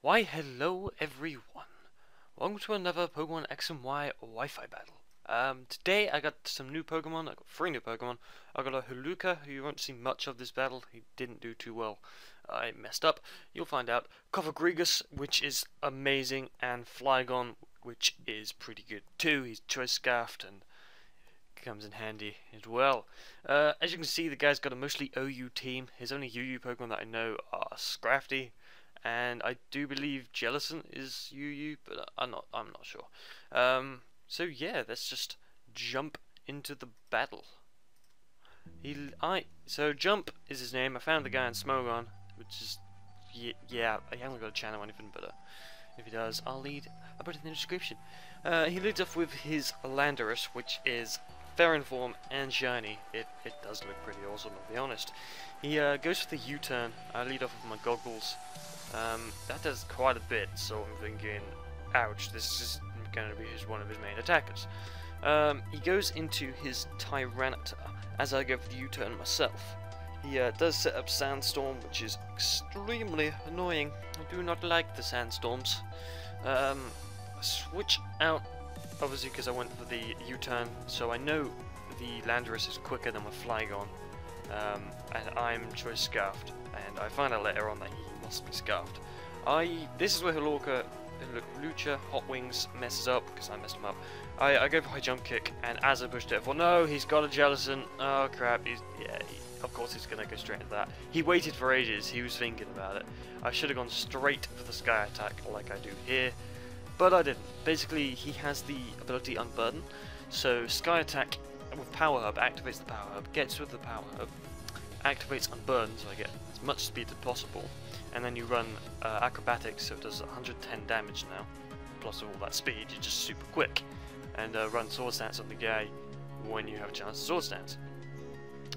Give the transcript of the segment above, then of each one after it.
Why hello everyone, welcome to another Pokemon X and Y Wi-Fi battle. Today I got some new Pokemon, I got 3 new Pokemon. I got a Huluka, who you won't see much of this battle, he didn't do too well. I messed up, you'll find out. Cofagrigus, which is amazing, and Flygon, which is pretty good too. He's choice scarfed and comes in handy as well. As you can see, the guy's got a mostly OU team. His only UU Pokemon that I know are Scrafty, and I do believe Jellicent is UU, but I'm not sure. So yeah, let's just jump into the battle. So Jump is his name. I found the guy in Smogon, which is yeah. I haven't got a channel or anything, but if he does, I'll put it in the description. He leads off with his Landorus, which is fair in form and shiny. It does look pretty awesome, I'll be honest. He goes for the U-turn. I lead off with my goggles. That does quite a bit, so I'm thinking, ouch, this is going to be one of his main attackers. He goes into his Tyranitar as I go for the U-turn myself. He does set up Sandstorm, which is extremely annoying. I do not like the sandstorms. Switch out, obviously, because I went for the U-turn, so I know the Landorus is quicker than my Flygon, and I'm choice scarfed, and I find out later on that he must be scarfed. This is where Lucha Hot Wings messes up, because I messed him up. I go for high jump kick, and as I pushed it, I thought, no, he's got a Jellicent. Oh crap, of course he's gonna go straight into that. He waited for ages, he was thinking about it. I should have gone straight for the Sky Attack like I do here, but I didn't. Basically, he has the ability Unburden, so Sky Attack with Power Hub activates the Power Hub, gets with the Power Hub, activates Unburden, so I get as much speed as possible, and then you run Acrobatics, so it does 110 damage now. Plus all that speed, you're just super quick, and run Sword Stance on the guy when you have a chance to Sword Stance.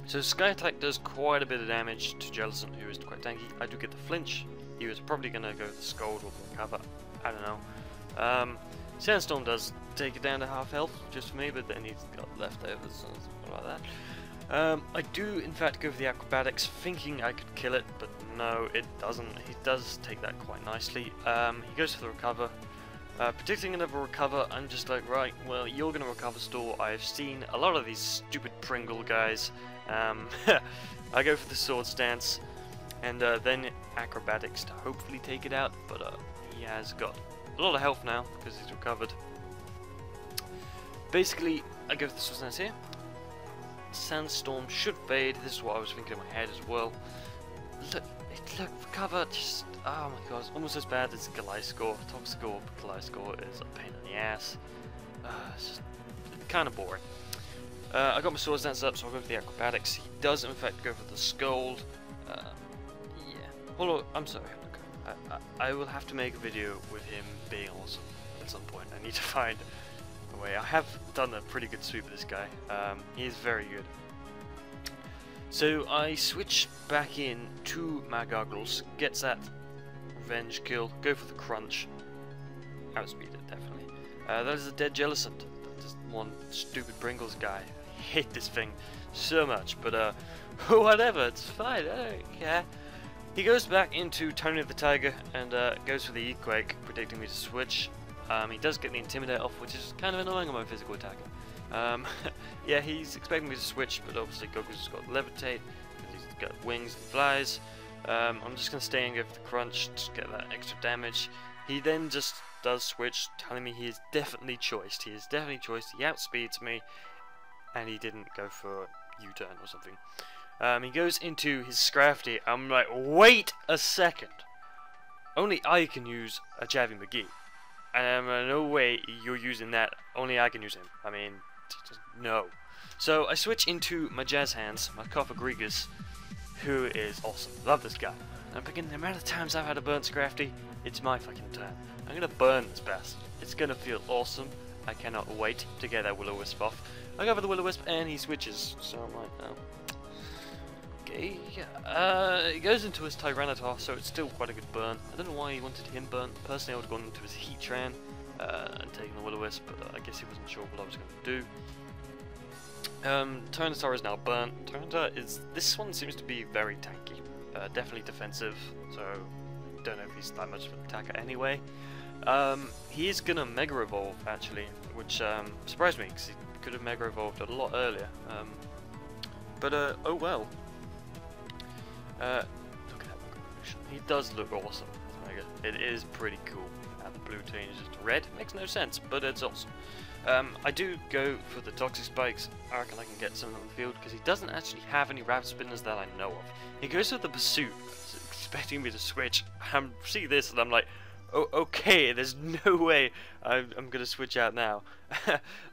So Sky Attack does quite a bit of damage to Jellicent, who is quite tanky. I do get the flinch. He was probably going to go with the Scold or the Recover, I don't know. Sandstorm does take it down to half health, just for me, but then he's got leftovers and something like that. I do in fact go for the Acrobatics, thinking I could kill it, but no, it doesn't. He does take that quite nicely. He goes for the Recover. Predicting another Recover, I'm just like, right, well, you're going to Recover Store. I've seen a lot of these stupid Pringle guys. I go for the Sword Stance, and then Acrobatics to hopefully take it out, but he has got a lot of health now, because he's recovered. Basically, I go for the Sword Stance here. Sandstorm should fade. This is what I was thinking in my head as well. Look, Recover, just, oh my god, it's almost as bad as Gliscor. Toxicor, but Gliscor is a pain in the ass. It's just kind of boring. I got my Sword Stance up, so I'll go for the Acrobatics. He does in fact go for the Scold. Yeah. Hold on, I'm sorry. I will have to make a video with him being awesome at some point. I need to find a way. I have done a pretty good sweep of this guy. He is very good. So I switch back in to my goggles, gets that revenge kill, go for the crunch. Outspeed it, definitely. That is a dead Jellicent. Just one stupid Pringles guy. I hate this thing so much, but whatever, it's fine, I don't care. He goes back into Tony the Tiger and goes for the Earthquake, predicting me to switch. He does get the Intimidate off, which is kind of annoying on my physical attacker. Yeah, he's expecting me to switch, but obviously Goggles has got Levitate, he's got wings and flies. I'm just going to stay and go for the Crunch to get that extra damage. He then just does switch, telling me he is definitely choiced. He is definitely choiced, he outspeeds me, and he didn't go for U-turn or something. He goes into his Scrafty. I'm like, wait a second. Only I can use a Javi McGee. No way you're using that. Only I can use him. I mean, no. So I switch into my Jazz Hands, my Cofagrigus, who is awesome. Love this guy. I'm thinking the amount of times I've had to burn Scrafty, it's my fucking turn. I'm gonna burn this bastard. It's gonna feel awesome. I cannot wait to get that Will-O-Wisp off. I go for the Will-O-Wisp and he switches. So I'm like, oh. Okay, it goes into his Tyranitar, so it's still quite a good burn. I don't know why he wanted him burnt. Personally, I would have gone into his Heatran and taken the Will-O-Wisp, but I guess he wasn't sure what I was going to do. Tyranitar is now burnt. Tyranitar this one seems to be very tanky. Definitely defensive, so don't know if he's that much of an attacker anyway. He is gonna Mega Evolve actually, which surprised me because he could have Mega Evolved a lot earlier. But oh well. Look at that evolution. He does look awesome. It is pretty cool. And the blue changes to red makes no sense, but it's awesome. I do go for the toxic spikes. I reckon I can get some on the field because he doesn't actually have any rapid spinners that I know of. He goes for the pursuit, expecting me to switch. I see this and I'm like, oh, okay, there's no way I'm gonna switch out now.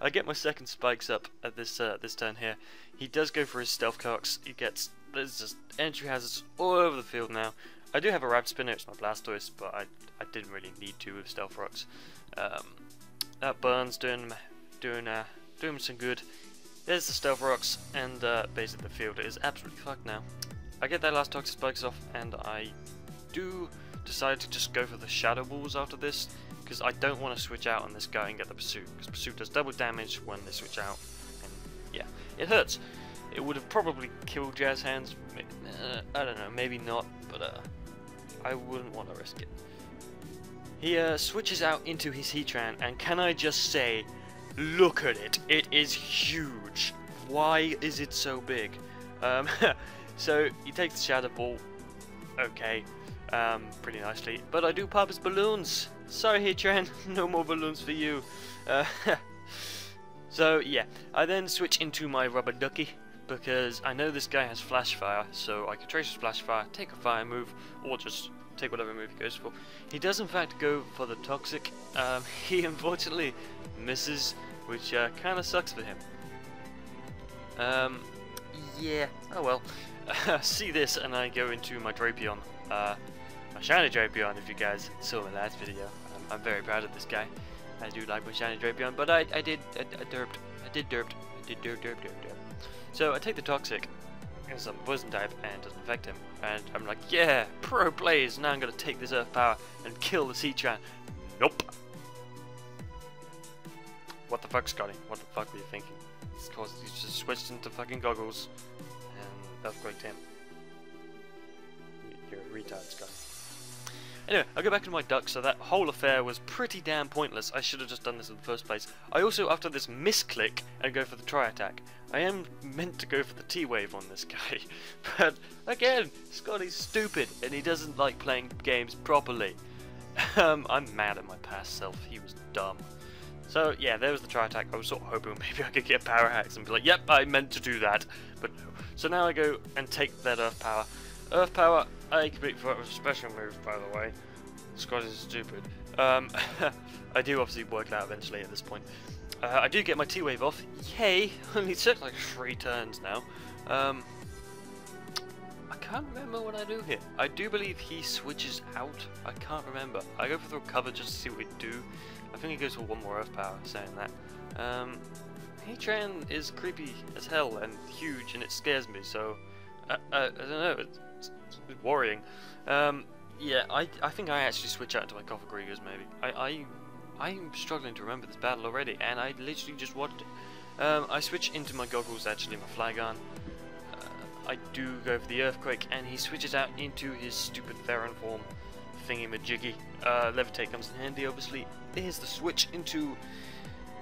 I get my second spikes up at this this turn here. He does go for his stealth cocks. There's just entry hazards all over the field now. I do have a rapid spinner, it's my Blastoise, but I didn't really need to with stealth rocks. That burns doing some good. There's the stealth rocks, and basically the field is absolutely fucked now. I get that last toxic spikes off, and I do decide to just go for the shadow balls after this, because I don't want to switch out on this guy and get the pursuit, because pursuit does double damage when they switch out, and yeah, it hurts. It would have probably killed Jazz Hands. I don't know, maybe not, but I wouldn't want to risk it. He switches out into his Heatran, and can I just say, look at it, it is huge. Why is it so big? So he takes the Shadow Ball, okay, pretty nicely, but I do pop his balloons. Sorry Heatran, no more balloons for you. So yeah, I then switch into my Rubber Ducky, because I know this guy has Flash Fire, so I can trace his Flash Fire, take a Fire move, or just take whatever move he goes for. He does in fact go for the Toxic. He unfortunately misses, which kind of sucks for him. Yeah, oh well. See this, and I go into my Drapion, my shiny Drapion. If you guys saw my last video, I'm very proud of this guy. I do like my shiny Drapion, but I did derp. So I take the Toxic, because I'm Poison type and it doesn't affect him, and I'm like, yeah, pro plays, now I'm going to take this Earth Power and kill the Heatran. Nope. What the fuck, Scotty? What the fuck were you thinking? It's because he's just switched into fucking goggles and Earthquaked him. You're a retard, Scotty. Anyway, I'll go back to my duck. So that whole affair was pretty damn pointless. I should have just done this in the first place. I also, after this, misclick and go for the Tri-Attack. I am meant to go for the T-Wave on this guy. But, again, Scotty's stupid and he doesn't like playing games properly. I'm mad at my past self. He was dumb. So, yeah, there was the Tri-Attack. I was sort of hoping maybe I could get Power Hacks and be like, yep, I meant to do that. But no. So now I go and take that Earth Power. Earth Power, I complete for a special move, by the way. Scott is stupid. I do obviously work that eventually at this point. I do get my T-Wave off. Yay! Only took like 3 turns now. I can't remember what I do here. I do believe he switches out. I can't remember. I go for the recover just to see what we do. I think he goes for 1 more Earth Power, saying that. Heatran is creepy as hell and huge, and it scares me, so I don't know. It's worrying. Yeah, I think I actually switch out into my Cofagrigus maybe. I'm struggling to remember this battle already, and I literally just watched it. I switch into my goggles, actually, my Flygon. I do go for the Earthquake, and he switches out into his stupid Theron form thingy-majiggy. Levitate comes in handy, obviously. Here's the switch into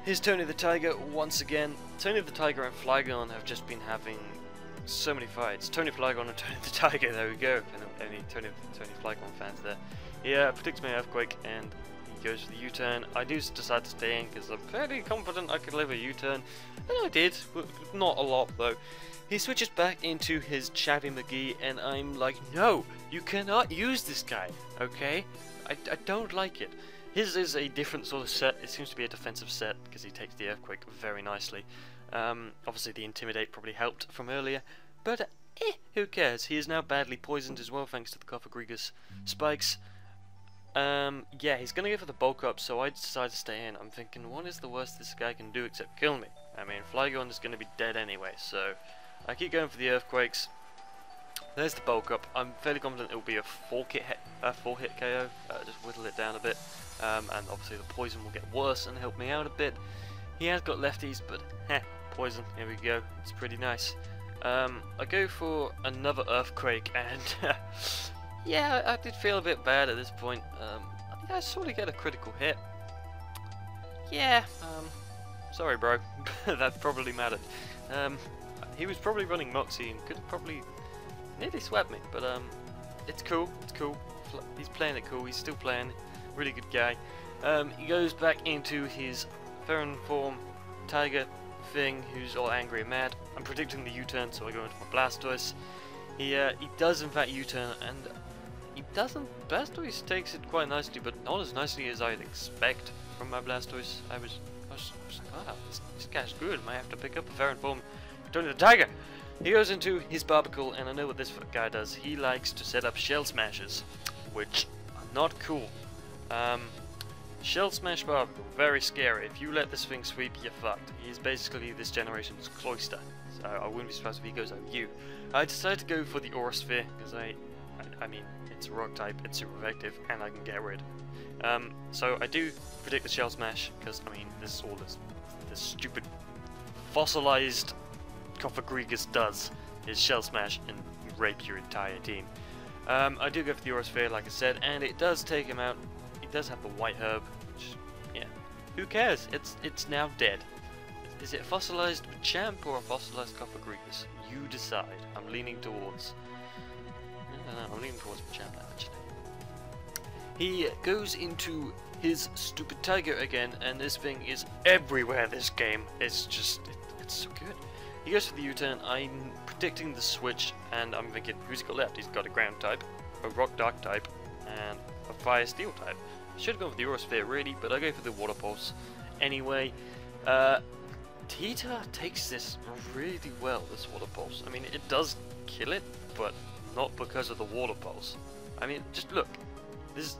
his Tony the Tiger once again. Tony the Tiger and Flygon have just been having so many fights. Tony Flygon and Tony the Tiger, there we go. Any Tony Flygon fans there. He predicts my Earthquake and he goes for the U-turn. I do decide to stay in because I'm fairly confident I could live a U-turn. And I did, but not a lot though. He switches back into his Chatty McGee and I'm like, no, you cannot use this guy, okay? I don't like it. His is a different sort of set. It seems to be a defensive set because he takes the Earthquake very nicely. Obviously the Intimidate probably helped from earlier, but who cares? He is now badly poisoned as well thanks to the Cofagrigus spikes. Yeah, he's gonna go for the bulk up, so I decide to stay in. I'm thinking, what is the worst this guy can do except kill me? I mean, Flygon is gonna be dead anyway, so I keep going for the Earthquakes. There's the bulk up. I'm fairly confident it will be a 4-hit KO. Just whittle it down a bit, and obviously the poison will get worse and help me out a bit. He has got lefties, but poison. Here we go. It's pretty nice. I go for another Earthquake, and yeah, I did feel a bit bad at this point. I think I sort of get a critical hit. Yeah, sorry bro, that probably mattered. He was probably running Moxie and could have probably nearly swept me, but it's cool, it's cool. He's playing it cool, he's still playing, really good guy. He goes back into his Ferron form Tiger thing, who's all angry and mad. I'm predicting the U-turn, so I go into my Blastoise. He does in fact U-turn, and he doesn't. Blastoise takes it quite nicely, but not as nicely as I'd expect from my Blastoise. I was like, wow, this guy's good. I might have to pick up a Ferron form. Turn into Tiger. He goes into his Barbicle, and I know what this guy does. He likes to set up Shell Smashes, which are not cool. Shell Smash Barbicle, very scary. If you let this thing sweep, you're fucked. He's basically this generation's Cloyster, so I wouldn't be surprised if he goes over you. I decided to go for the Aura Sphere, because I mean, it's a rock type, it's super effective, and I can get rid. So I do predict the Shell Smash, because, I mean, this is all this stupid fossilized Cofagrigus does, is Shell Smash and rape your entire team. I do go for the Aura Sphere, like I said, and it does take him out. It does have the White Herb, which, yeah, who cares? It's now dead. Is it a fossilized Champ or a fossilized Cofagrigus? You decide. I'm leaning towards... I don't know, I'm leaning towards Champ now, actually. He goes into his stupid Tiger again, and this thing is everywhere this game. It's just... it's so good. He goes for the U-turn. I'm predicting the switch, and I'm thinking, who's he got left? He's got a Ground type, a Rock Dark type, and a Fire Steel type. Should have gone for the Aura Sphere really, but I go for the Water Pulse anyway. Tita takes this really well, this Water Pulse. I mean, it does kill it, but not because of the Water Pulse. I mean, just look. This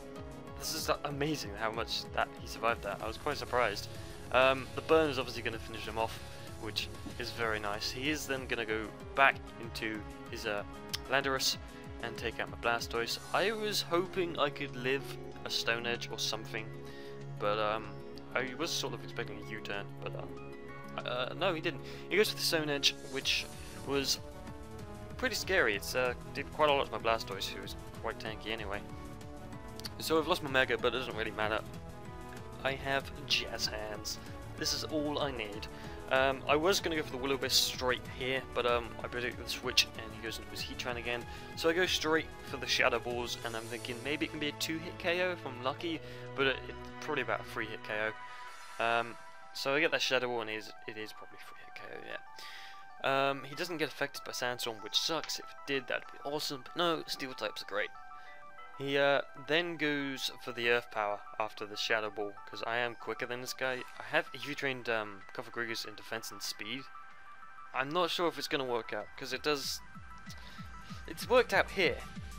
is amazing how much that he survived that. I was quite surprised. The burn is obviously going to finish him off, which is very nice. He is then going to go back into his Landorus and take out my Blastoise. I was hoping I could live a Stone Edge or something, but I was sort of expecting a U-turn, but no, he didn't. He goes for the Stone Edge, which was pretty scary. It's did quite a lot to my Blastoise, who was quite tanky anyway. So I've lost my Mega, but it doesn't really matter. I have Jazz Hands. This is all I need. I was going to go for the Will-O-Wisp straight here, but I predicted the switch and he goes into his Heatran again. So I go straight for the Shadow Balls, and I'm thinking maybe it can be a 2-hit KO if I'm lucky, but it's probably about a 3-hit KO. So I get that Shadow Ball, and it is probably a 3-hit KO, yeah. He doesn't get affected by Sandstorm, which sucks. If it did, that'd be awesome, but no, Steel types are great. He then goes for the Earth Power after the Shadow Ball, because I am quicker than this guy. I have EV-trained Cofagrigus in defense and speed. I'm not sure if it's going to work out, because it does... It's worked out here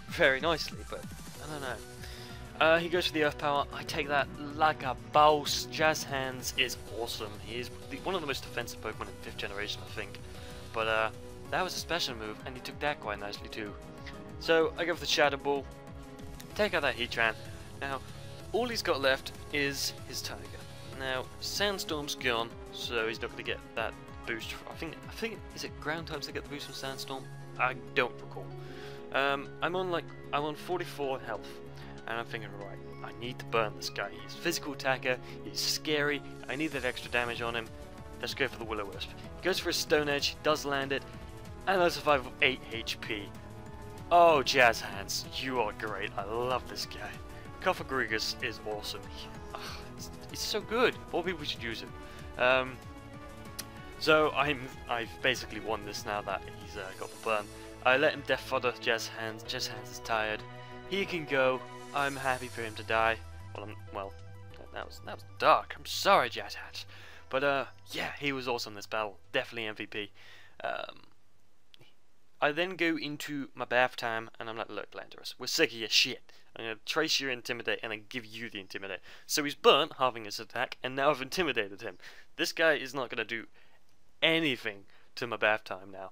very nicely, but I don't know. He goes for the Earth Power. I take that like a boss. Jazz Hands is awesome. He is one of the most defensive Pokemon in 5th generation, I think. But that was a special move, and he took that quite nicely too. So I go for the Shadow Ball. Take out that Heatran. Now, all he's got left is his Tiger. Now, Sandstorm's gone, so he's not going to get that boost. I think is it ground types that get the boost from Sandstorm? I don't recall. I'm on 44 health, and I'm thinking, right, I need to burn this guy. He's a physical attacker. He's scary. I need that extra damage on him. Let's go for the Will-O-Wisp. He goes for a Stone Edge. Does land it, and I survive with 8 HP. Oh, Jazz Hands, you are great. I love this guy. Cofagrigus is awesome. It's so good. More people should use it. So I've basically won this now that he's got the burn. I let him death fodder Jazz Hands. Jazz Hands is tired. He can go. I'm happy for him to die. Well, that was dark. I'm sorry, Jazz Hands. But yeah, he was awesome this battle. Definitely MVP. I then go into my bath time, and I'm like, look, Landorus, we're sick of your shit. I'm going to trace your Intimidate, and then give you the Intimidate. So he's burnt, halving his attack, and now I've intimidated him. This guy is not going to do anything to my bath time now.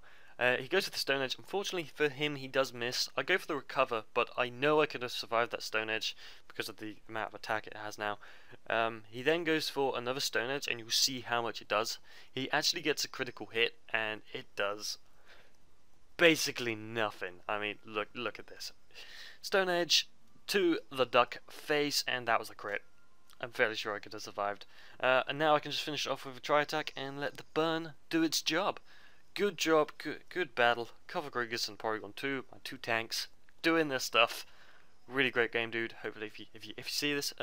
He goes for the Stone Edge. Unfortunately for him, he does miss. I go for the Recover, but I know I could have survived that Stone Edge because of the amount of attack it has now. He then goes for another Stone Edge, and you'll see how much it does. He actually gets a critical hit, and it does basically nothing. I mean, look at this. Stone Edge to the duck face, and that was a crit. I'm fairly sure I could have survived. And now I can just finish it off with a tri-attack and let the burn do its job. Good job, good battle. Cofagrigus and Porygon 2, my 2 tanks, doing their stuff. Really great game, dude. Hopefully, if you see this,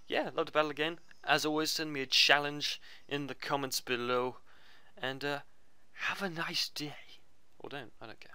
yeah, love to battle again. As always, send me a challenge in the comments below, and have a nice day. Or don't, I don't care.